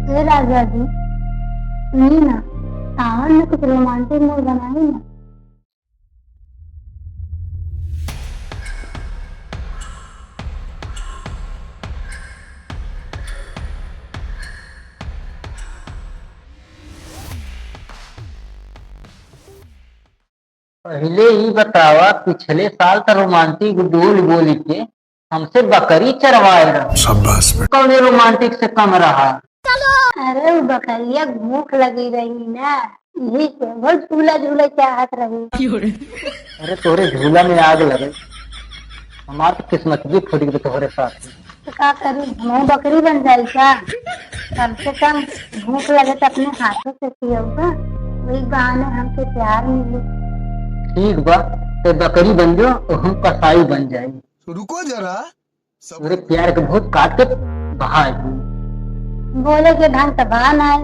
ये राजा जी, नहीं ना, सावन में कुछ रोमांटिक मूड बनाई ना। पहले ही बतावा पिछले साल तो रोमांटिक बोल बोल के हमसे बकरी चरवाए रहा। शाबाश कौन रोमांटिक से कम रहा। अरे वो बकरिया भूख लगी रही ना, यही से बहुत झूला झूला चाहत रही। अरे तोरे झूला में आग लगे, हमार तो किस्मत भी फूट गई तोहरे साथ। तो क्या करूँ, मैं बकरी बन जाई क्या? कम से कम भूख लगे तो अपने हाथों से पियोगा, वही बहाने हमसे प्यार मिले। ठीक बा, तो बकरी बन जाओ और हम कसाई बन जाए। रुको जरा तोरे प्यार के भूत काट के बहा दी। बोले के ढंग से बहान आए,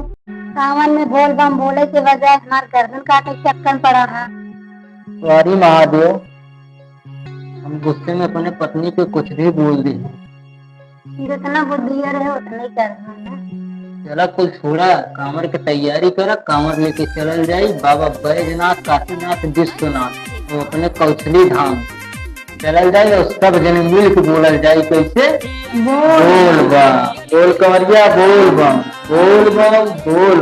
सावन में बोल बम बोले के बजाय हमार गर्दन काटे के चक्कर पड़ा है। सॉरी महादेव, हम गुस्से में अपने पत्नी को कुछ भी बोल दी। जितना बुद्धिया रहे उतना ही करना है। चला कुल छोड़ा, कांवर की तैयारी करा, कांवर लेके चलल जाई बाबा बैजनाथ काशीनाथ विश्वनाथ वो अपने कौशली धाम चलल जाई और सब जने मिल के बोलल जाई कैसे बोल बा बोल कवरिया बोल बम बोल बम बोल।